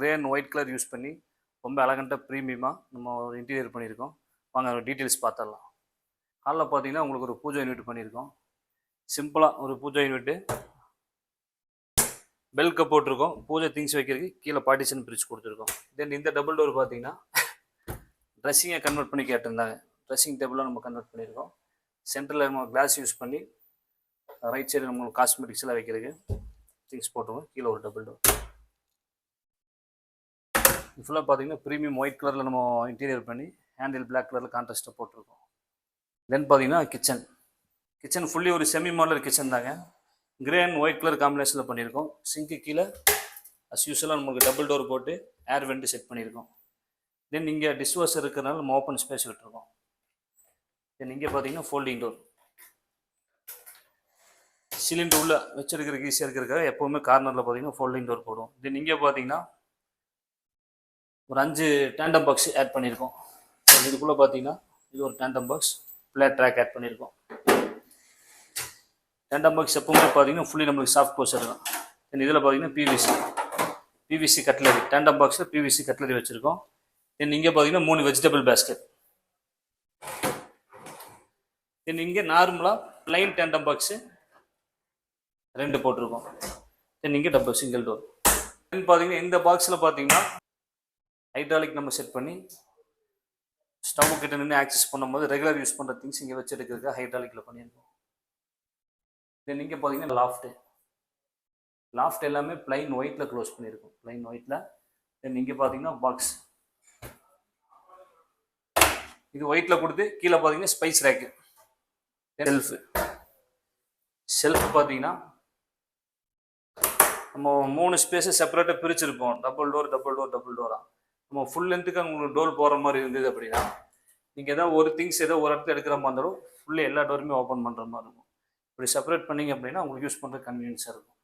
Grey and white colour use பண்ணி ரொம்ப எலகண்ட்டாக ப்ரீமியமாக நம்ம ஒரு இன்டீரியர் பண்ணியிருக்கோம். வாங்க டீட்டெயில்ஸ் பார்த்துடலாம். ஹாலில் பார்த்தீங்கன்னா உங்களுக்கு ஒரு பூஜை யூனிட் பண்ணியிருக்கோம். சிம்பிளாக ஒரு பூஜை யூனிட்டு, பெல் கப் போட்டிருக்கோம். பூஜை திங்ஸ் வைக்கிறதுக்கு கீழே பார்ட்டிஷன் பிரித்து கொடுத்துருக்கோம். தென் இந்த டபுள் டோர் பார்த்தீங்கன்னா ட்ரெஸ்ஸிங்கை கன்வெர்ட் பண்ணி கேட்டிருந்தாங்க. ட்ரெஸ்ஸிங் டேபிளாக நம்ம கன்வெர்ட் பண்ணியிருக்கோம். சென்டரில் நம்ம கிளாஸ் யூஸ் பண்ணி ரைட் சைடு நம்மளுக்கு காஸ்மெட்டிக்ஸ்லாம் வைக்கிறதுக்கு திங்ஸ் போட்டுருவோம். கீழே ஒரு டபுள் டோர். ஃபுல்லாக பார்த்தீங்கன்னா ப்ரீமியம் ஒயிட் கலரில் நம்ம இன்டீரியர் பண்ணி ஹேண்டில் பிளாக் கலரில் கான்ட்ராஸ்ட்டாக போட்டிருக்கோம். தென் பார்த்தீங்கன்னா கிச்சன் ஃபுல்லி ஒரு செமி மாடலர் கிச்சன் தாங்க. கிரே அண்ட் ஒயிட் கலர் காம்பினேஷனில் பண்ணியிருக்கோம். சிங்க்கு கீழே அஸ் யூஸ்வலாக நம்மளுக்கு டபுள் டோர் போட்டு ஏர் வெண்ட் செட் பண்ணியிருக்கோம். தென் இங்கே டிஷ்வாஷர் இருக்கிறனால நம்ம ஓப்பன் ஸ்பேஸ் விட்டுருக்கோம். தென் இங்கே பார்த்தீங்கன்னா ஃபோல்டிங் டோர். சிலிண்டர் உள்ள வச்சிருக்கிறதுக்கு ஈஸியாக இருக்கிறதுக்காக எப்போவுமே கார்னரில் பார்த்தீங்கன்னா ஃபோல்டிங் டோர் போடுவோம். தென் இங்கே பார்த்தீங்கன்னா ஒரு 5 டேண்டம் பாக்ஸ் ஆட் பண்ணியிருக்கோம். இதுக்குள்ளே பார்த்தீங்கன்னா இது ஒரு tandem box, blade track add பண்ணியிருக்கோம். டேண்டம் பாக்ஸ் எப்பவுமே பார்த்தீங்கன்னா ஃபுல்லி நம்மளுக்கு சாஃப்ட் க்ளோசர் தான். தென் இதில் பார்த்தீங்கன்னா பிவிசி கட்லரி, டேண்டம் பாக்ஸில் பிவிசி கட்லரி வச்சுருக்கோம். தென் இங்கே பார்த்தீங்கன்னா 3 வெஜிடபிள் பேஸ்கெட். தென் இங்கே நார்மலாக பிளைன் டேண்டம் பாக்ஸு 2 போட்டிருக்கோம். தென் இங்கே டபுள் சிங்கிள் டோர். தென் பார்த்தீங்கன்னா இந்த பாக்ஸில் பார்த்தீங்கன்னா ஹைட்ராலிக் நம்ம செட் பண்ணி ஸ்டவ் கிட்ட நின்று ஆக்சஸ் பண்ணும்போது ரெகுலர் யூஸ் பண்ணுற திங்ஸ் இங்கே வச்சு எடுக்கிறதுக்கு ஹைட்ராலிக்கில் பண்ணியிருக்கோம். தென் இங்கே பார்த்தீங்கன்னா லாஃப்ட் எல்லாமே பிளைன் ஒயிட்டில் க்ளோஸ் பண்ணியிருக்கோம். பிளைன் ஒயிட்டில். தென் இங்கே பார்த்தீங்கன்னா பாக்ஸ் இது ஒயிட்டில் கொடுத்து கீழே பார்த்தீங்கன்னா ஸ்பைஸ் ரேக்கு. செல்ஃப் பார்த்தீங்கன்னா நம்ம 3 ஸ்பேஸை செப்பரேட்டாக பிரிச்சிருப்போம். டபுள் டோராக நம்ம ஃபுல் லென்த்துக்கு உங்களுக்கு டோர் போகிற மாதிரி இருந்தது அப்படின்னா நீங்கள் ஏதாவது ஒரு திங்ஸ் ஏதோ ஒரு இடத்துல எடுக்கிற மாதிரி இருந்தாலும் ஃபுல்லி எல்லா டோருமே ஓப்பன் பண்ணுற மாதிரி இருக்கும். இப்படி செப்பரேட் பண்ணிங்க அப்படின்னா உங்களுக்கு யூஸ் பண்ணுறது கன்வீனியன்ஸாக இருக்கும்.